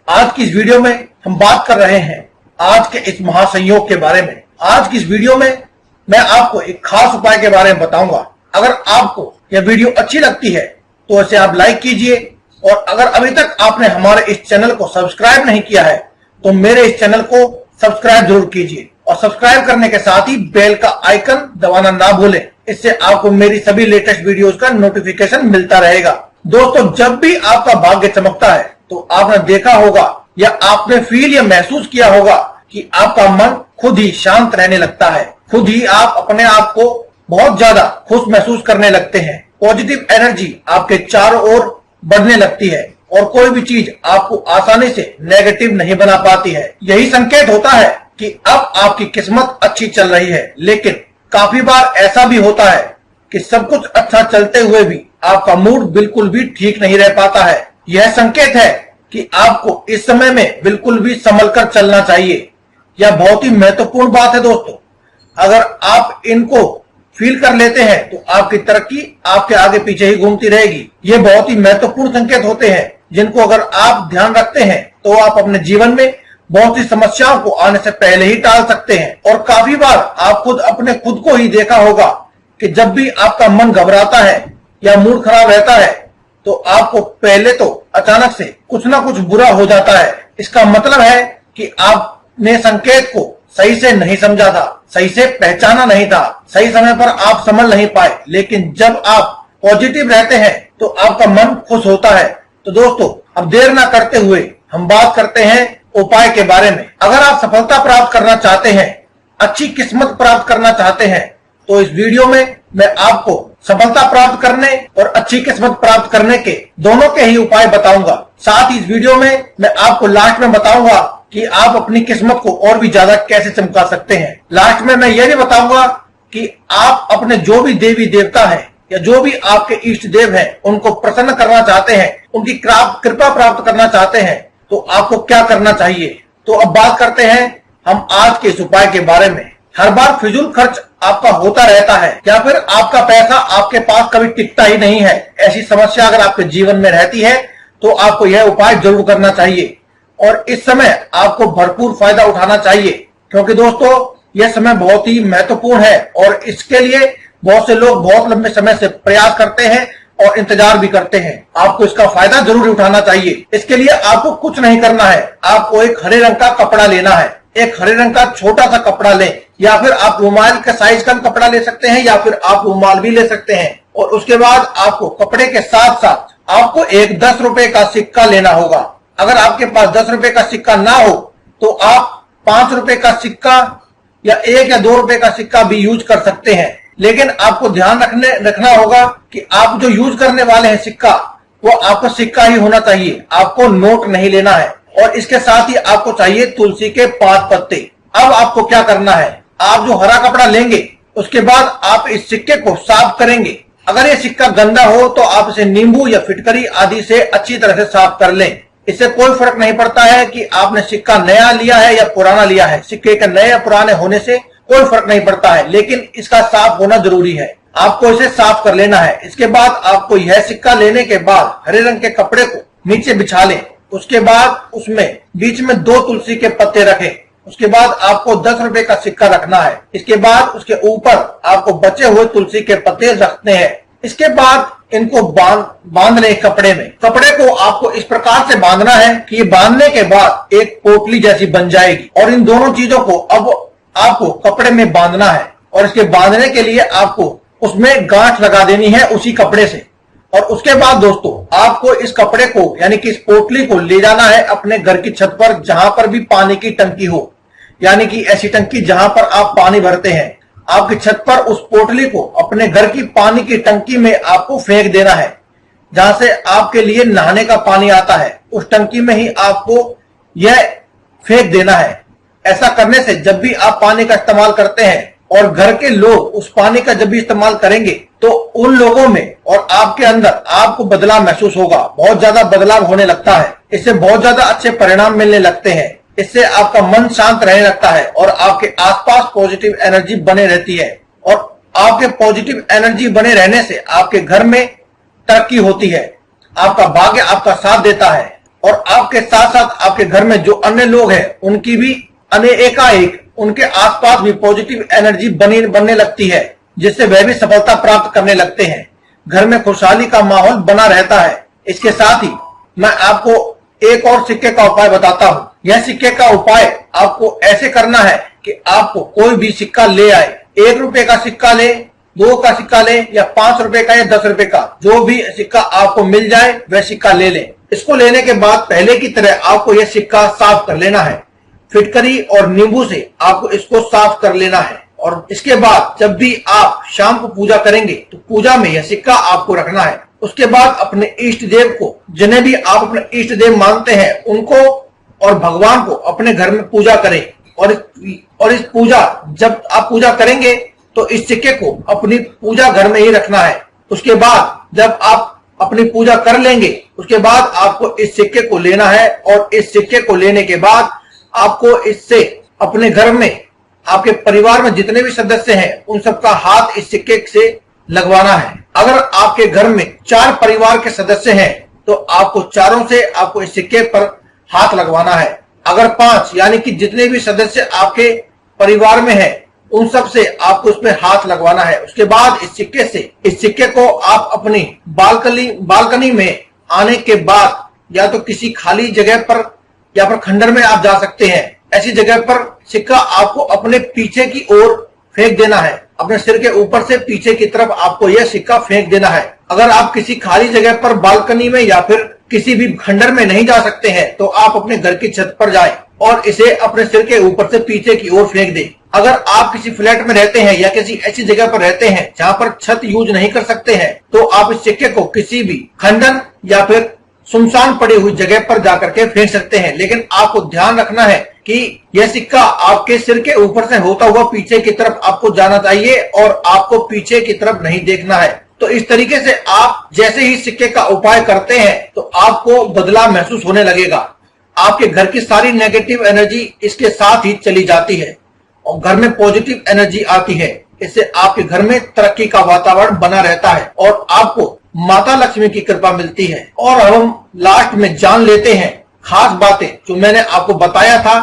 आज की इस वीडियो में हम बात कर रहे हैं आज के इस महासंयोग के बारे में। आज की इस वीडियो में मैं आपको एक खास उपाय के बारे में बताऊंगा। अगर आपको यह वीडियो अच्छी लगती है तो इसे आप लाइक कीजिए, और अगर अभी तक आपने हमारे इस चैनल को सब्सक्राइब नहीं किया है तो मेरे इस चैनल को सब्सक्राइब जरूर कीजिए, और सब्सक्राइब करने के साथ ही बेल का आइकन दबाना ना भूलें। इससे आपको मेरी सभी लेटेस्ट वीडियोस का नोटिफिकेशन मिलता रहेगा। दोस्तों, जब भी आपका भाग्य चमकता है तो आपने देखा होगा या आपने फील या महसूस किया होगा कि आपका मन खुद ही शांत रहने लगता है। खुद ही आप अपने आप को बहुत ज्यादा खुश महसूस करने लगते हैं। पॉजिटिव एनर्जी आपके चारों ओर बढ़ने लगती है और कोई भी चीज आपको आसानी से नेगेटिव नहीं बना पाती है। यही संकेत होता है कि अब आपकी किस्मत अच्छी चल रही है। लेकिन काफी बार ऐसा भी होता है कि सब कुछ अच्छा चलते हुए भी आपका मूड बिल्कुल भी ठीक नहीं रह पाता है। यह संकेत है कि आपको इस समय में बिल्कुल भी संभल कर चलना चाहिए। यह बहुत ही महत्वपूर्ण बात है दोस्तों। अगर आप इनको फील कर लेते हैं तो आपकी तरक्की आपके आगे पीछे ही घूमती रहेगी। ये बहुत ही महत्वपूर्ण संकेत होते हैं जिनको अगर आप ध्यान रखते हैं तो आप अपने जीवन में बहुत सी समस्याओं को आने से पहले ही टाल सकते हैं। और काफी बार आप अपने खुद को ही देखा होगा कि जब भी आपका मन घबराता है या मूड खराब रहता है तो आपको पहले तो अचानक से कुछ ना कुछ बुरा हो जाता है। इसका मतलब है कि आपने संकेत को सही से नहीं समझा था, सही से पहचाना नहीं था, सही समय पर आप समझ नहीं पाए। लेकिन जब आप पॉजिटिव रहते हैं तो आपका मन खुश होता है। तो दोस्तों, अब देर ना करते हुए हम बात करते हैं उपाय के बारे में। अगर आप सफलता प्राप्त करना चाहते हैं, अच्छी किस्मत प्राप्त करना चाहते हैं, तो इस वीडियो में मैं आपको सफलता प्राप्त करने और अच्छी किस्मत प्राप्त करने के दोनों के ही उपाय बताऊंगा। साथ ही इस वीडियो में मैं आपको लास्ट में बताऊंगा कि आप अपनी किस्मत को और भी ज्यादा कैसे चमका सकते हैं। लास्ट में मैं यह भी बताऊंगा कि आप अपने जो भी देवी देवता हैं या जो भी आपके इष्ट देव हैं उनको प्रसन्न करना चाहते हैं, उनकी कृपा प्राप्त करना चाहते हैं, तो आपको क्या करना चाहिए। तो अब बात करते हैं हम आज के इस उपाय के बारे में। हर बार फिजूल खर्च आपका होता रहता है या फिर आपका पैसा आपके पास कभी टिकता ही नहीं है। ऐसी समस्या अगर आपके जीवन में रहती है तो आपको यह उपाय जरूर करना चाहिए, और इस समय आपको भरपूर फायदा उठाना चाहिए, क्योंकि दोस्तों यह समय बहुत ही महत्वपूर्ण है और इसके लिए बहुत से लोग बहुत लंबे समय से प्रयास करते हैं और इंतजार भी करते हैं। आपको इसका फायदा जरूर उठाना चाहिए। इसके लिए आपको कुछ नहीं करना है। आपको एक हरे रंग का कपड़ा लेना है। एक हरे रंग का छोटा सा कपड़ा लें, या फिर आप रुमाल के साइज का कपड़ा ले सकते हैं, या फिर आप रुमाल भी ले सकते हैं। और उसके बाद आपको कपड़े के साथ साथ आपको एक 10 रुपए का सिक्का लेना होगा। अगर आपके पास 10 रुपए का सिक्का ना हो तो आप 5 रुपए का सिक्का या 1 या 2 रुपए का सिक्का भी यूज कर सकते हैं। लेकिन आपको ध्यान रखना होगा कि आप जो यूज करने वाले हैं सिक्का, वो आपका सिक्का ही होना चाहिए। आपको नोट नहीं लेना है। और इसके साथ ही आपको चाहिए तुलसी के 5 पत्ते। अब आपको क्या करना है, आप जो हरा कपड़ा लेंगे उसके बाद आप इस सिक्के को साफ करेंगे। अगर ये सिक्का गंदा हो तो आप इसे नींबू या फिटकरी आदि से अच्छी तरह से साफ कर लें। इससे कोई फर्क नहीं पड़ता है कि आपने सिक्का नया लिया है या पुराना लिया है। सिक्के के नए या पुराने होने से कोई फर्क नहीं पड़ता है, लेकिन इसका साफ होना जरूरी है। आपको इसे साफ कर लेना है। इसके बाद आपको यह सिक्का लेने के बाद हरे रंग के कपड़े को नीचे बिछा लें। उसके बाद उसमें बीच में 2 तुलसी के पत्ते रखें। उसके बाद आपको 10 रुपए का सिक्का रखना है। इसके बाद उसके ऊपर आपको बचे हुए तुलसी के पत्ते रखने हैं। इसके बाद इनको बांध लें कपड़े में। कपड़े को आपको इस प्रकार से बांधना है कि ये बांधने के बाद एक पोटली जैसी बन जाएगी। और इन दोनों चीजों को अब आपको कपड़े में बांधना है, और इसके बांधने के लिए आपको उसमें गांठ लगा देनी है उसी कपड़े से। और उसके बाद दोस्तों आपको इस कपड़े को यानी कि इस पोटली को ले जाना है अपने घर की छत पर, जहां पर भी पानी की टंकी हो, यानी कि ऐसी टंकी जहां पर आप पानी भरते हैं। आपकी छत पर उस पोटली को अपने घर की पानी की टंकी में आपको फेंक देना है, जहां से आपके लिए नहाने का पानी आता है। उस टंकी में ही आपको यह फेंक देना है। ऐसा करने से जब भी आप पानी का इस्तेमाल करते हैं और घर के लोग उस पानी का जब भी इस्तेमाल करेंगे तो उन लोगों में और आपके अंदर आपको बदलाव महसूस होगा। बहुत ज्यादा बदलाव होने लगता है। इससे बहुत ज्यादा अच्छे परिणाम मिलने लगते हैं। इससे आपका मन शांत रहने लगता है और आपके आसपास पॉजिटिव एनर्जी बने रहती है। और आपके पॉजिटिव एनर्जी बने रहने से आपके घर में तरक्की होती है। आपका भाग्य आपका साथ देता है और आपके साथ साथ आपके घर में जो अन्य लोग हैं उनकी भी एकाएक उनके आसपास भी पॉजिटिव एनर्जी बनने लगती है, जिससे वह भी सफलता प्राप्त करने लगते हैं। घर में खुशहाली का माहौल बना रहता है। इसके साथ ही मैं आपको एक और सिक्के का उपाय बताता हूँ। यह सिक्के का उपाय आपको ऐसे करना है कि आपको कोई भी सिक्का ले आए, 1 रुपए का सिक्का ले, 2 का सिक्का ले या 5 रुपए का या 10 रुपए का, जो भी सिक्का आपको मिल जाए वह सिक्का ले लें। इसको लेने के बाद पहले की तरह आपको यह सिक्का साफ कर लेना है। फिटकरी और नींबू से आपको इसको साफ कर लेना है और इसके बाद जब भी आप शाम को पूजा करेंगे तो पूजा में यह सिक्का आपको रखना है। उसके बाद अपने इष्ट देव को, जिन्हें भी आप अपने इष्ट देव मानते हैं, उनको और भगवान को अपने घर में पूजा करें और इस पूजा जब आप पूजा करेंगे तो इस सिक्के को अपनी पूजा घर में ही रखना है। उसके बाद जब आप अपनी पूजा कर लेंगे उसके बाद आपको इस सिक्के को लेना है और इस सिक्के को लेने के बाद आपको इससे अपने घर में आपके परिवार में जितने भी सदस्य हैं उन सबका हाथ इस सिक्के से लगवाना है। अगर आपके घर में 4 परिवार के सदस्य हैं तो आपको चारों से आपको इस सिक्के पर हाथ लगवाना है। अगर 5 यानी कि जितने भी सदस्य आपके परिवार में हैं उन सब से आपको इस पे हाथ लगवाना है। उसके बाद इस सिक्के को आप अपनी बालकनी में आने के बाद या तो किसी खाली जगह पर या फिर खंडर में आप जा सकते हैं। ऐसी जगह पर सिक्का आपको अपने पीछे की ओर फेंक देना है। अपने सिर के ऊपर से पीछे की तरफ आपको यह सिक्का फेंक देना है। अगर आप किसी खाली जगह पर बालकनी में या फिर किसी भी खंडर में नहीं जा सकते हैं तो आप अपने घर की छत पर जाएं और इसे अपने सिर के ऊपर से पीछे की ओर फेंक दें। अगर आप किसी फ्लैट में रहते हैं या किसी ऐसी जगह पर रहते हैं जहां पर छत यूज नहीं कर सकते हैं तो आप इस सिक्के को किसी भी खंडन या फिर सुनसान पड़ी हुई जगह पर जाकर के फेंक सकते हैं। लेकिन आपको ध्यान रखना है कि यह सिक्का आपके सिर के ऊपर से होता हुआ पीछे की तरफ आपको जाना चाहिए और आपको पीछे की तरफ नहीं देखना है। तो इस तरीके से आप जैसे ही सिक्के का उपाय करते हैं तो आपको बदलाव महसूस होने लगेगा। आपके घर की सारी नेगेटिव एनर्जी इसके साथ ही चली जाती है और घर में पॉजिटिव एनर्जी आती है। इससे आपके घर में तरक्की का वातावरण बना रहता है और आपको माता लक्ष्मी की कृपा मिलती है। और अब हम लास्ट में जान लेते हैं खास बातें जो मैंने आपको बताया था।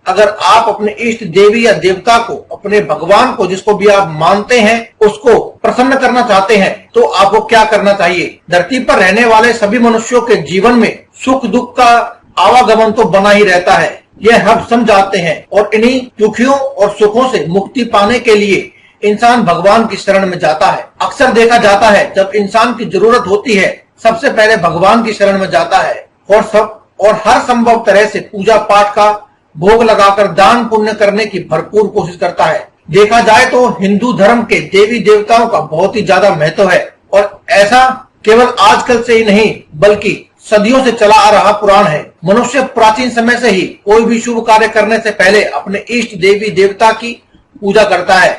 अगर आप अपने इष्ट देवी या देवता को, अपने भगवान को, जिसको भी आप मानते हैं, उसको प्रसन्न करना चाहते हैं तो आपको क्या करना चाहिए। धरती पर रहने वाले सभी मनुष्यों के जीवन में सुख दुख का आवागमन तो बना ही रहता है, यह हम समझाते हैं और इन्हीं दुखियों और सुखों से मुक्ति पाने के लिए इंसान भगवान की शरण में जाता है। अक्सर देखा जाता है जब इंसान की जरूरत होती है सबसे पहले भगवान की शरण में जाता है और हर संभव तरह से पूजा पाठ का भोग लगाकर दान पुण्य करने की भरपूर कोशिश करता है। देखा जाए तो हिंदू धर्म के देवी देवताओं का बहुत ही ज्यादा महत्व है और ऐसा केवल आजकल से ही नहीं बल्कि सदियों से चला आ रहा पुराण है। मनुष्य प्राचीन समय से ही कोई भी शुभ कार्य करने से पहले अपने इष्ट देवी देवता की पूजा करता है,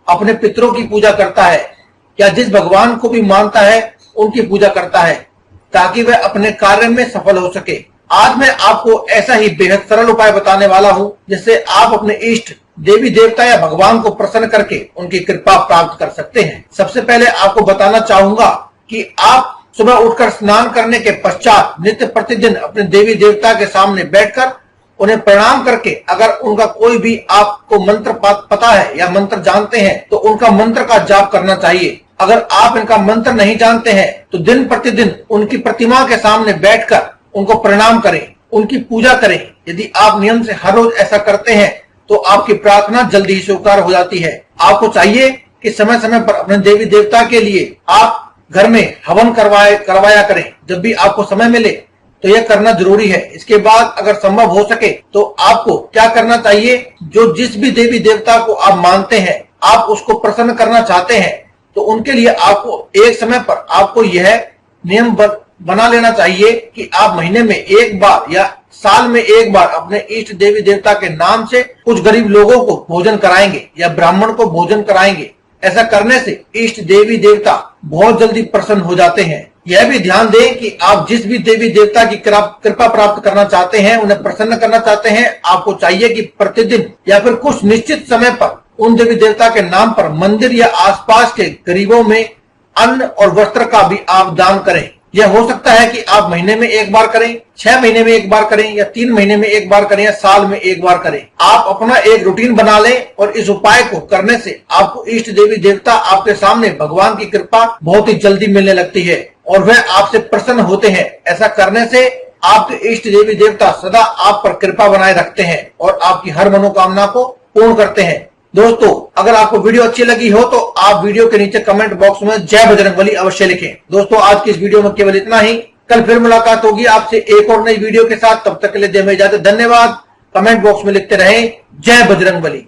अपने पितरों की पूजा करता है या जिस भगवान को भी मानता है उनकी पूजा करता है ताकि वह अपने कार्य में सफल हो सके। आज मैं आपको ऐसा ही बेहद सरल उपाय बताने वाला हूँ जिससे आप अपने इष्ट देवी देवता या भगवान को प्रसन्न करके उनकी कृपा प्राप्त कर सकते हैं। सबसे पहले आपको बताना चाहूंगा कि आप सुबह उठकर स्नान करने के पश्चात नित्य प्रतिदिन अपने देवी देवता के सामने बैठकर उन्हें प्रणाम करके अगर उनका कोई भी आपको मंत्र पता है या मंत्र जानते हैं तो उनका मंत्र का जाप करना चाहिए। अगर आप इनका मंत्र नहीं जानते हैं तो दिन प्रतिदिन उनकी प्रतिमा के सामने बैठकर उनको प्रणाम करें, उनकी पूजा करें। यदि आप नियम से हर रोज ऐसा करते हैं तो आपकी प्रार्थना जल्दी ही स्वीकार हो जाती है। आपको चाहिए कि समय समय पर अपने देवी देवता के लिए आप घर में हवन करवाया करें। जब भी आपको समय मिले तो यह करना जरूरी है। इसके बाद अगर संभव हो सके तो आपको क्या करना चाहिए, जो जिस भी देवी देवता को आप मानते हैं आप उसको प्रसन्न करना चाहते हैं तो उनके लिए आपको एक समय पर आपको यह नियम बना लेना चाहिए कि आप महीने में एक बार या साल में एक बार अपने इष्ट देवी देवता के नाम से कुछ गरीब लोगों को भोजन कराएंगे या ब्राह्मण को भोजन कराएंगे। ऐसा करने से इष्ट देवी देवता बहुत जल्दी प्रसन्न हो जाते हैं। यह भी ध्यान दें कि आप जिस भी देवी देवता की कृपा प्राप्त करना चाहते हैं, उन्हें प्रसन्न करना चाहते हैं, आपको चाहिए कि प्रतिदिन या फिर कुछ निश्चित समय पर उन देवी देवता के नाम पर मंदिर या आसपास के गरीबों में अन्न और वस्त्र का भी आप दान करें। यह हो सकता है कि आप महीने में एक बार करें, 6 महीने में एक बार करें, या 3 महीने में एक बार करें, या साल में एक बार करें। आप अपना एक रूटीन बना लें और इस उपाय को करने से आपको इष्ट देवी देवता आपके सामने भगवान की कृपा बहुत ही जल्दी मिलने लगती है और वह आपसे प्रसन्न होते हैं। ऐसा करने से आपके इष्ट देवी देवता सदा आप पर कृपा बनाए रखते हैं और आपकी हर मनोकामना को पूर्ण करते हैं। दोस्तों, अगर आपको वीडियो अच्छी लगी हो तो आप वीडियो के नीचे कमेंट बॉक्स में जय बजरंगबली अवश्य लिखें। दोस्तों, आज की इस वीडियो में केवल इतना ही। कल फिर मुलाकात होगी आपसे एक और नई वीडियो के साथ। तब तक के लिए दे इजाजत। धन्यवाद। कमेंट बॉक्स में लिखते रहें जय बजरंगबली।